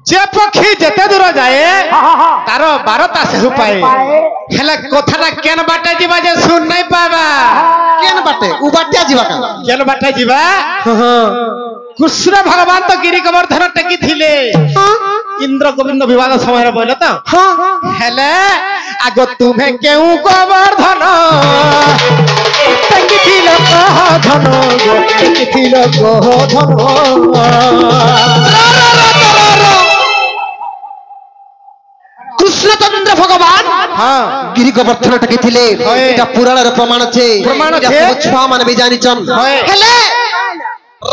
जे पक्षी जेते दूर जाए तार बारता से पाए हेले कथाटा केन बाटे जीवा जे सुन नहीं पाबा केन बाटे उ बाटे जीवा का केन बाटे जीवा कृष्ण भगवान तो गिरी गोवर्धन टेकी थिले इंद्र गोविंद विवाद समय बोले तो हेले आगो तुम्हें केउ गोवर्धन टेकी थिलो धन टेकी थिलो धन कृष्णचंद्र भगवान गिरी गोवर्धन टेकी थिले एटा पुराण रे प्रमाण छे छुआ माने भी जानि छन हेले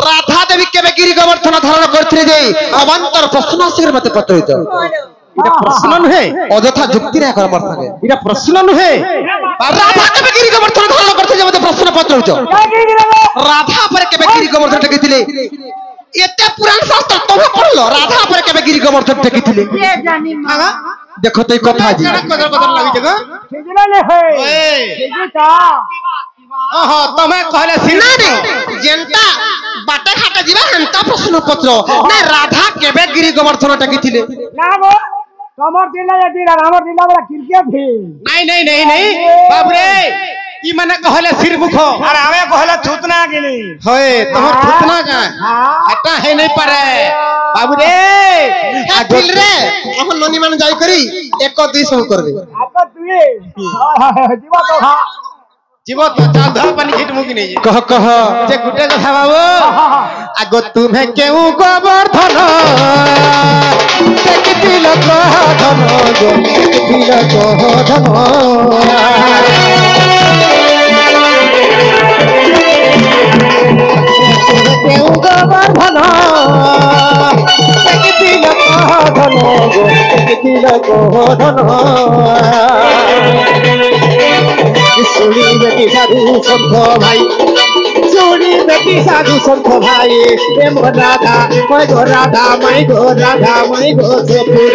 राधा देवी केबे गिरी गोवर्धन धारण करथिले जे अवंतर प्रश्न आसिर मते पत्रित इटा प्रश्न नहे अजथा जुक्ति रे कर मर थाके इटा प्रश्न नहे राधा केबे गिरी गोवर्धन धारण करथिले जे मते प्रश्न पत्रित राधा पर केबे गिरी गोवर्धन टेकी थिले एते पुराण शास्त्र तबे पढ़लो राधा पर केबे गिरी गोवर्धन टेकी थिले ये जानी मां देखो तो कथा जी कदर कदर लागि जगह सेजना ले है ओए सेजुता ओहो तमे कहले ना रे जेंता बाटे घाटे जीवा हंता प्रश्न पत्र ना राधा केबे गिरी गोवर्धन टेकी थिले ना गो कमर दिला या दिला हमर दिला वाला क्रिकेट थी नहीं बाबू रे ई माने कहले सिर मुख अरे हमें कहले थूतना गिनी होए तोहर थूतना का हटा है नहीं पारे बाबू रे दिल रे अपन ननी मान जाई करी 1 2 सब करबे आपा तुए जीवा तो हां जीव तो चाल धर पानी छिट मुकी नहीं कह जे गुटे कथा बाबू आगो तुम्हें केउ गोवर्धन टेकी लोक धन गो टेकी लोक धन केउ गोवर्धन टेकी लोक धन गो टेकी लोक धन सुनी बेटी साधु संत भाई सुनी बेटी साधु संत भाई प्रेम राधा मैं गो राधा मैं गो राधा मैं गो सोपुर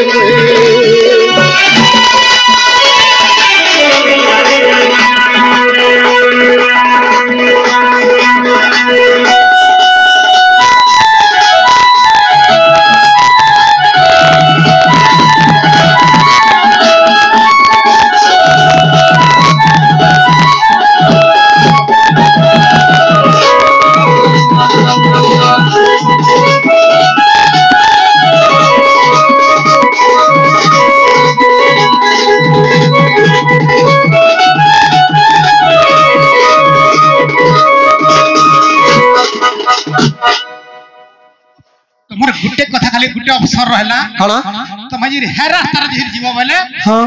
गुटे कथा खाली गुटे अवसर रहला हां तमे जे हे रास्ता रे जीव बोले हां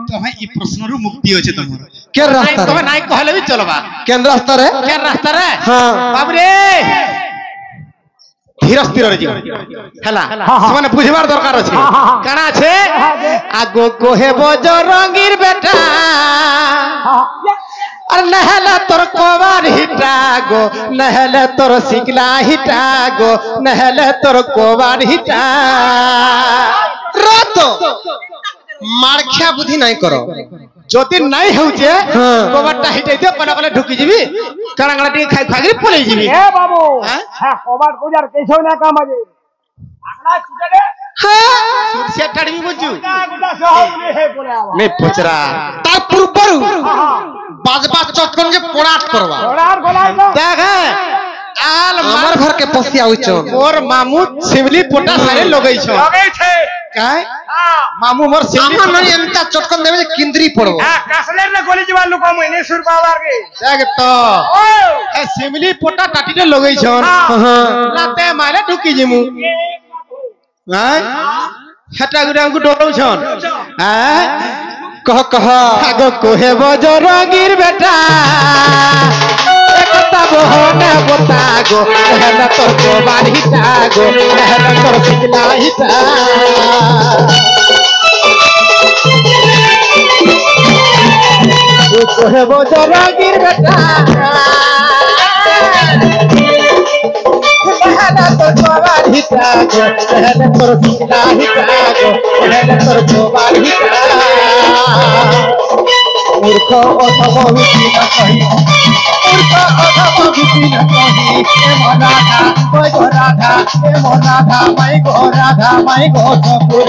तमे ई प्रश्न रु मुक्ति होचे तमर के रास्ता तमे नाइ कहले भी चलबा केन रास्ता रे हां बाबू रे धीर स्थिर रे जीव हला समान बुझबार दरकार अछि काना छे आगो कोहे बजरंगीर बेटा और नहला तोर कोबार हिटा गो नहले तोर सिकला हिटा गो नहले तोर कोबार हिटा रात मारखिया बुद्धि नहीं करो जति नहीं होचे कोबारटा हिटे दियो कोना कोले ढुकी जीबी कांगला टी खाइ खागरी पलै जीबी ए बाबू हां कोबार गुजार कैसो ना काम आजे आगला छुटे दे सुरसे टाडबी बुझू गुडा सहौले हे बोले आवा नहीं पुचरा तार पूर्वरु बाजबा चटकन के पोड़ाट करवा पोड़ाट बोलाई तो देख आल हमर घर के पसिया होई छ मोर मामू सिमली पोटा सारे लगई छ काय मामू मोर सिमली हमर ननी एंता चटकन देबे किंद्री पड़बो हां कासलेर ने गोली जीवा लुका मने सुर पावर के देख तो ए सिमली पोटा टाटीटे लगई छ लाते मारे ढुकी जिमु हां हटा गुडांगु डोलौ छन हां कह आगो कोहे बजरंगीर बेटा एकता बहने बता गो हेला तोर कोबार हिटा गो हेला तोर सिकला हिटा कोहे बजरंगीर बेटा हेला तोर कोबार हिटा गो हेला तोर सिकला हिटा गो हेला तोर कोबार हिटा मूर्ख अधम विधि न कही मूर्ख अधम विधि न कही ए मो राधा माई गो राधा ए मो राधा माई गो सपुर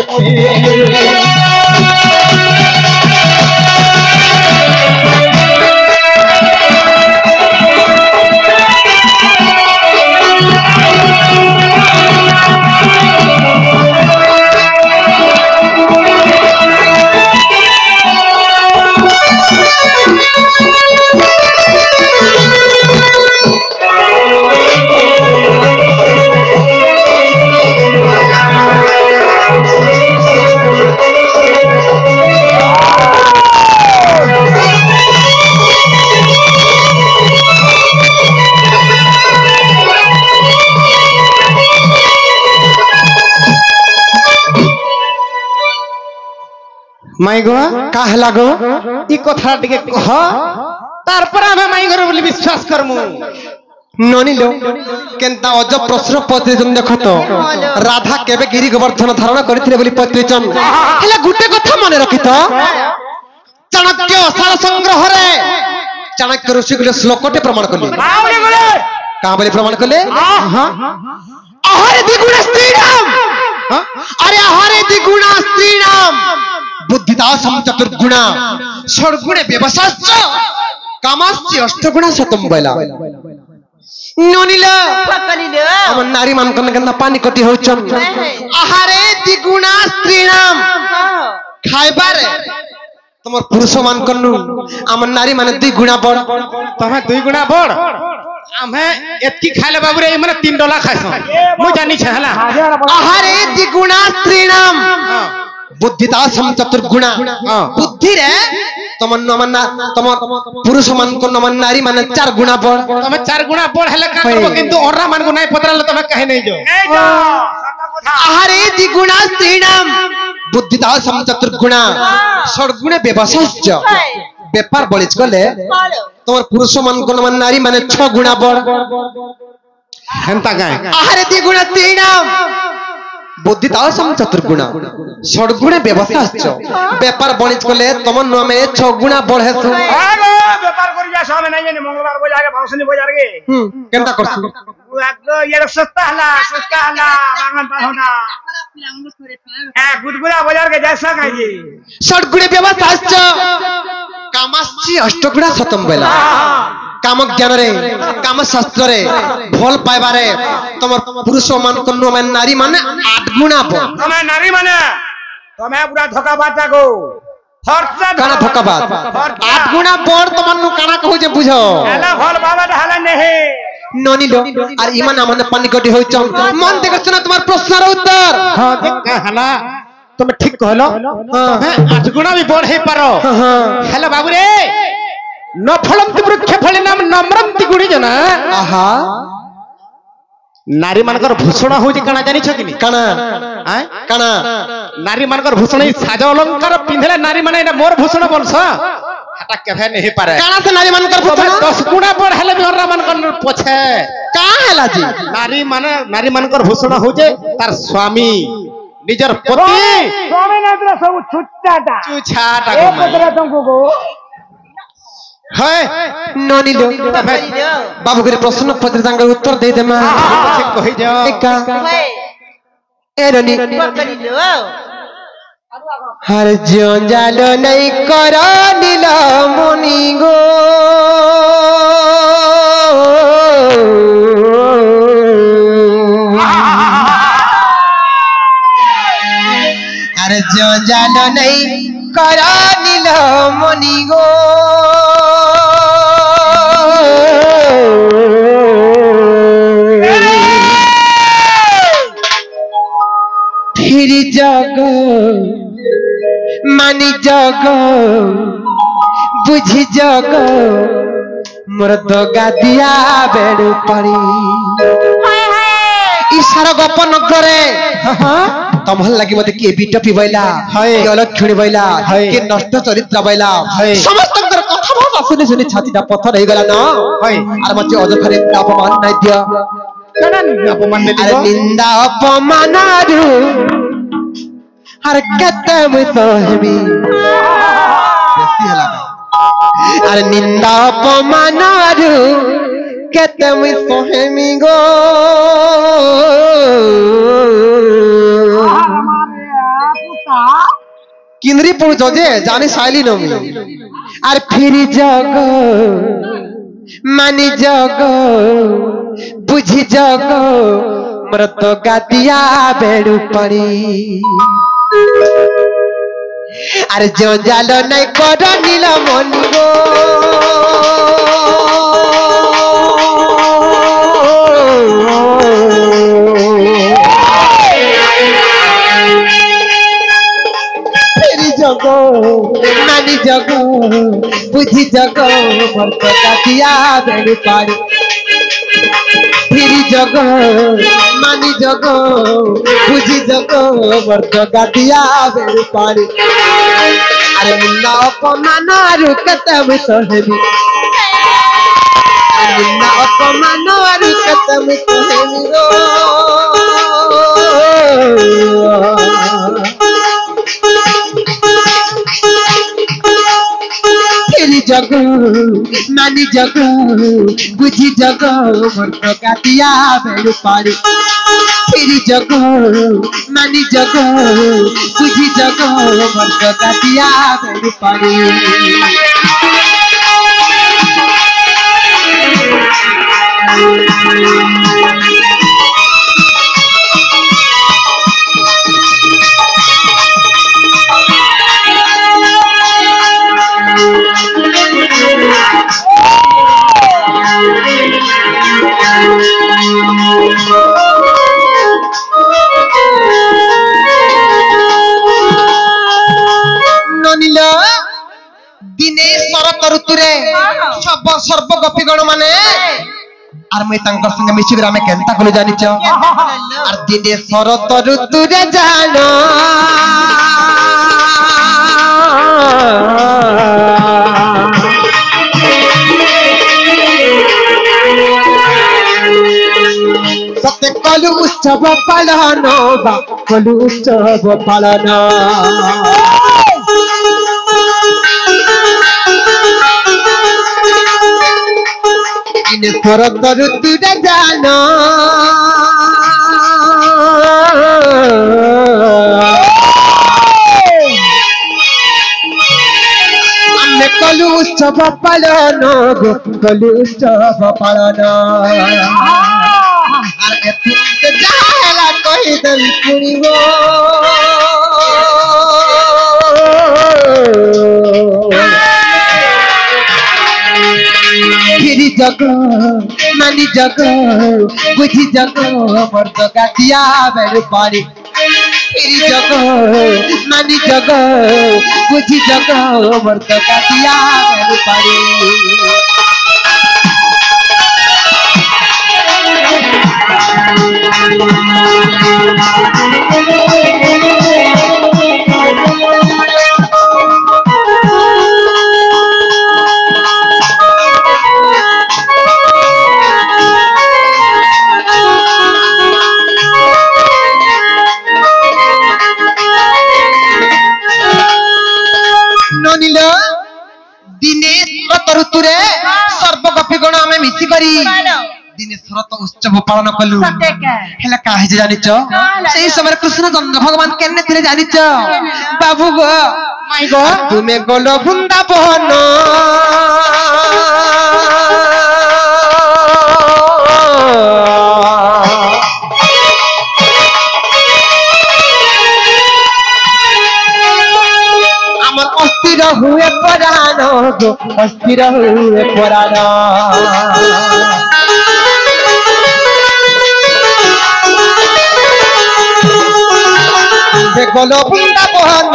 माई गो का हला गो ई कथा टिके कह तार पर हम माई घर बोली विश्वास करमु ननी लो केनता अज प्रश्न पत्र जन देखत राधा केबे गिरि गोवर्धन धारण करथिले बोली पत्रिचन हेला गुटे कथा माने रखित चाणक्य सार संग्रह रे चाणक्य ऋषि गुले श्लोकटे प्रमाण करले का बोली प्रमाण करले अहरे द्विगुण स्त्री नाम अरे अहरे द्विगुण स्त्री नाम बुद्धिदासम चतुर्गुणा षड्गुणे व्यवसाश्च कामाश्च अष्टगुणा शतम बैला नोनिला हम नारी मान कन गंदा पानी कटी होचन आहारे द्विगुणा स्त्रीणाम खाइबारे तमर पुरुष मान कनु हम नारी माने दुई गुणा बड़ तमे दुई गुणा बड़ हमें एतकी खाइले बाबू रे माने 3 डोला खाइस मु जानि छ हला आहारे द्विगुणा स्त्रीणाम बुद्धिदासम चतुर्गुणा बुद्धि रे तम पुरुष मान को नमन नारी माने 4 गुणा बड़ तमे 4 गुणा बड़ हेले का करबो किंतु ओरा मान को नै पतराले तमे कहि नै जो आहारे द्विगुणा स्त्रीणाम बुद्धिदासम चतुर्गुणा षड्गुणे व्यवसाश्च व्यापार बळिच गले तमर पुरुष मान को नमन नारी माने 6 गुणा बड़ हेंता गाय आहारे द्विगुणा स्त्रीणाम बुद्धिदासम चतुर्गुणा षड्गुणे व्यवसाश्च व्यापार बणिज कले तम नामे 6 गुणा बढ़े सु व्यापार करि जा सब नहीं जाने मंगलवार बाजार के भावसनी बाजार के केनता करसु ये सस्ता हला बागन पाहोना ए गुदगुला बाजार के जैसा काई जी षड्गुणे व्यवसाश्च कामाश्च अष्टगुणा शतम बेला काम ज्ञान रे काम शास्त्र रे भल पाइबारे तमर पुरुष मान को नमे नारी माने 8 गुणा बड़ तमे नारी माने तमे पूरा धोखा बाता को खर्चा काना धोखा बात 8 गुणा बड़ तमन काना कहू जे बुझो एला भल बाबा हाला नहीं ननी लो और ईमान हमने पानी कटी होई चम मन देख सुना तुम्हार प्रश्नर उत्तर हां देख हला तुम ठीक कहलो तमे 8 गुणा भी बड़ हे पारो हेलो बाबू रे न फलंति वृक्ष फले नाम नम्रंति गुणी जना आहा नारी मानकर भूषण होजी काना जानि छ किनी काना काना नारी मानकर भूषण ई साज अलंकार पिंधले नारी माने एटा मोर भूषण बोलस हटा केभे नहीं पारे काना से नारी मानकर भूषण 10 गुणा बड़ हेले बिहरा मानकर पछे का हैला जी नारी मानकर भूषण होजे तार स्वामी निजर पति स्वामी ने तो सब छुट्टाटा एक पत्र तुमको को है ननी लो बाबू के प्रश्न पत्र तांगर उत्तर दे दे मा कहि जा एका ए ननी हर जंजाल नहीं कर नील मुनि गो हर जंजाल नहीं कर नील मुनि गो फिर जग मानी जग बुझी जग मोर तो गादिया बेड़ पड़ी ईशार गोपन करे तमहल लगी मते के बीट पिबैला के अलग खिणी बैला के नष्ट चरित्र बैला समस्त कथा भाषा सुनी सुनी छातीटा पत्थर हे गला न आर मते अजखरे अपमान नै दिया केना अपमान नै दिया अरे निंदा अपमान आरु हर कते में सहबी बेसी हला अरे निंदा अपमानारू केते मुई सोहेमी गो किंद्री पुछो जे जाने साइली नमी और फिर जग मानी जग बुझी जग मृत गादिया बेड़ू पड़ी अरे जो जालो नहीं कर नील मन गो जगो मानी जगो बुझी जगो मर्द काटिया बेड़ू पाड़ी फिर जगो मानी जगो बुझी जगो मर्द काटिया बेड़ू पाड़ी अरे मुन्ना अपमान रुकते भी सोहेबी मुन्ना अपमान रुकते भी सोहेबी जग मानी जग बुझी जग मर्द काटिया बेड़ू पाड़ी फिर जग मानी जग बुझी जग मर्द काटिया बेड़ू पाड़ी दिने शरत ऋतुरे सब सर्व गोपीगण माने आर मैं तांकर संगे मिशिबिर आमे केनता कले जानिच आर दिने शरत ऋतुरे जानो सत्य कलु उत्सव पालन बा कलु उत्सव पालन इन शरत ऋतुरे जानो आमे कलु उत्सव पालन गो कलु उत्सव पालन आर एतुके जाहेला कहि दल पुनिगो फिर जग मानी जग बुझी जग मर्द काटिया बेड़ू पाड़ी फिर जग मानी जग बुझी जग मर्द काटिया बेड़ू पाड़ी दिने शरत ऋतुरे सर्व गोपीगण आमे मिसी करी दिने शरत उत्सव पालन कलु हेला काहे जे जानिच सेही समय कृष्ण चंद्र भगवान केने थिले जानिच बाबू गो माई गो तुमे गलो वृंदावन अस्थिर हुए परान गो अस्थिर हुए परान देखलो वृंदावन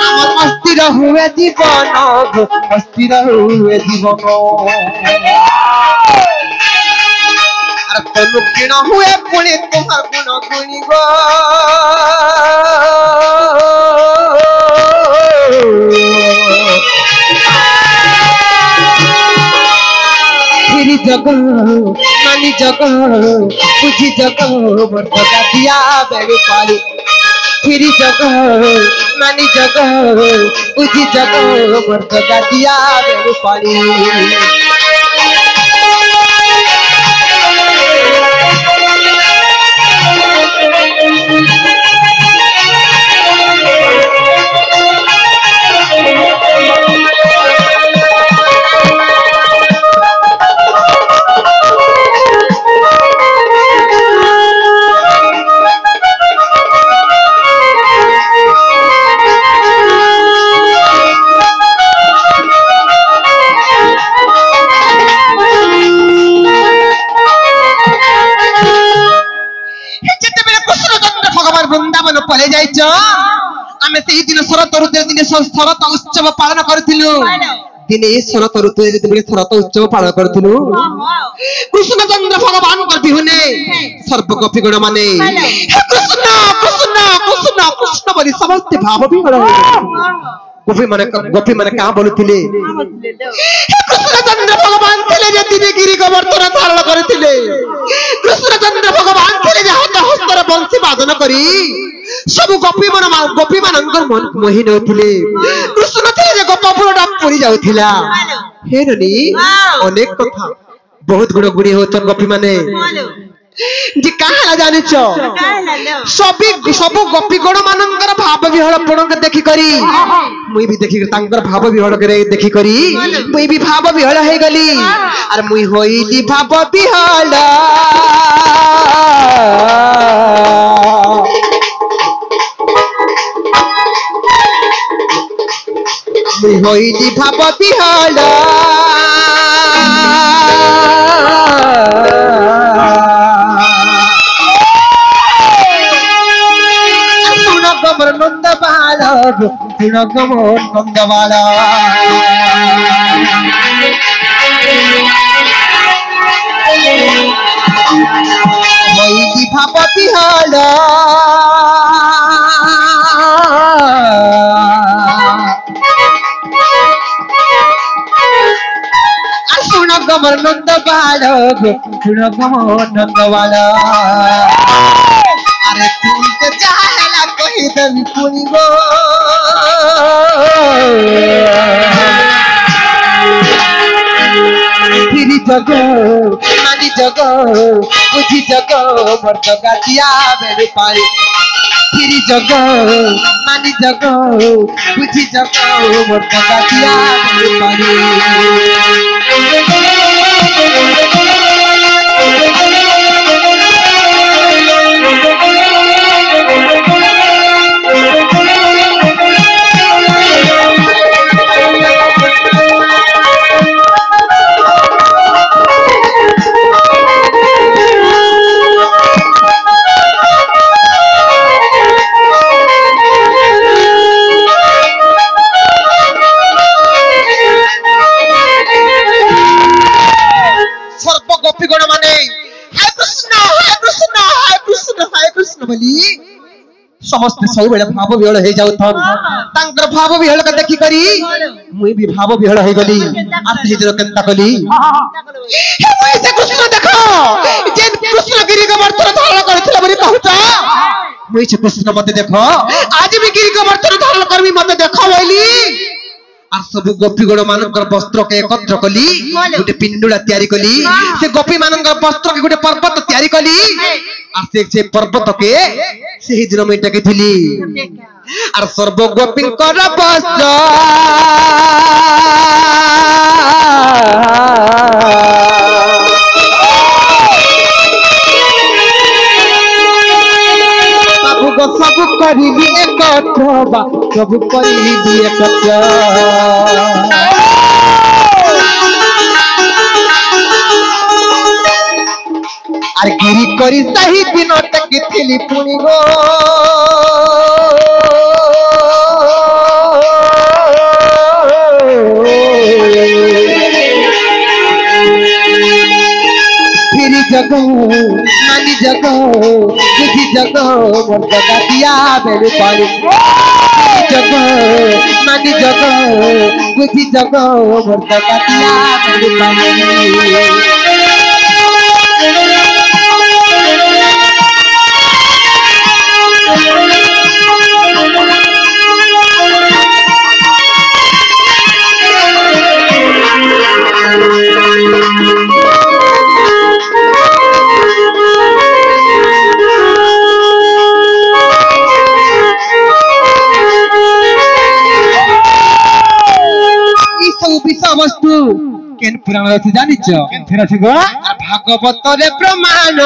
আমার अस्थिर हुए जीवन गो अस्थिर हुए जीवन तनु किण हुए पुणे तुम्हार गुण गुणी गो फिर जग मानी जग बुझी जग मोर दिया बेरु पाली फिरी जग मानी जग बुझी जग मोर दिया बेरु पाली वृंदावन पले जाइछ आमे सेही दिन शरत ऋतु दिन शरत उत्सव पालन करथिलु दिने शरत ऋतु दिन शरत उत्सव पालन करथिलु कृष्ण चंद्र भगवान कर बिहुने सर्व गोपीगण माने हे कृष्ण कृष्ण कृष्ण कृष्ण बोली समस्त भाव विहल गोपी माने का बोलुथिले हे कृष्ण चंद्र भगवान थिले जे दिने गिरी गोवर्धन धारण करथिले कृष्ण चंद्र भगवान थिले जे हाथ हस्तर बंशी वादन करी सब गोपी मानकर मन मोहि नथिले कृष्ण थिले जे गोपपुरटा पुरी जाउथिला हेरनी अनेक कथा बहुत गुण गुणी होतन गोपी माने जी कहाला जानिछ सब गोपी गण मानकर भाव विहलपण के देखि करी मुई भी देखि तांकर भाव विहल करे देखि करी मुई भी भाव विहल हे गली अरे मुई होइली भाव विहल मुई होइली भाव विहल गमर नंद बालक गुण गमर नंद वही भापति हल सुन गमर नंद बालक गुण गमर नंद अरे तुम तो चाहला कोई दम पुनी गो फिरी जग मानी जग बुझी जग मोर दिया बेरु पाली फिरी जग मानी जग बुझी जग मोर दिया बेरु पाली समस्त सब बेले भाव विहल हे जाउथन तांकर भाव विहल के देखि करी मुई भी भाव विहल हे गली आसी दिन केनता कली हे मुई से कृष्ण देखो जे कृष्ण गिरी गोवर्धन धारण करथिला बरी कहूता मुई से कृष्ण मते देखो आज भी गिरी गोवर्धन धारण करबी मते देखो बोली आ सब गोपी गण मानकर वस्त्र के एकत्र कली गुटे पिंडुला तयारी कली से गोपी मानकर वस्त्र के गुटे पर्वत तयारी कली आ से पर्वत के सेही दिन में टके थिली आर सर्व गोपी कर वस्त्र बाबू गो सब करिली एकत्र बा सब करिली एकत्र आर गिरी करी सही दिन टके थिली पुनी गो फिरी जग मानी जग बुझी जग मोर दिया बेरु पाली जग मानी जग बुझी जग मोर दिया बेरु पाली विषय वस्तु केन पुराण रथ जानिछ केनथिर अछि गो भागवत रे प्रमाण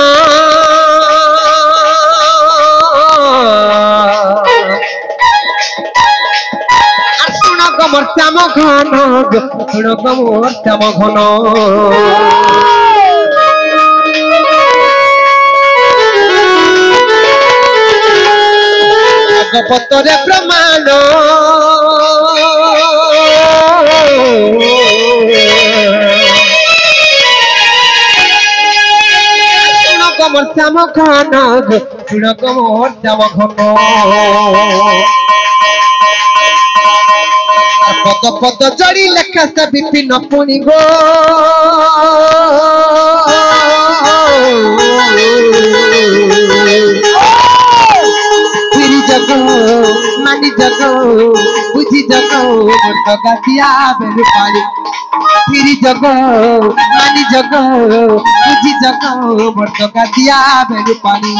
सुन गमर श्याम घन सुन गमर श्याम घन भागवत रे प्रमाण सुन गमर श्याम घन सुन गमर श्याम घन पद पद जड़ी लेखा से विपिन पुनि गो फिरी जगो मानी जगो बुझी जगो मर्द गातिया बेलु पानी फिरी जगो मानी जगो बुझी जगो मर्द गातिया बेलु पानी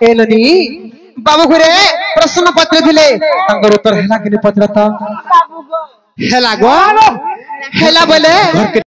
एलनी बाबू घरे प्रश्न पत्र थिले तांकर उत्तर हैला कि पत्रता हेला गो हैला बोले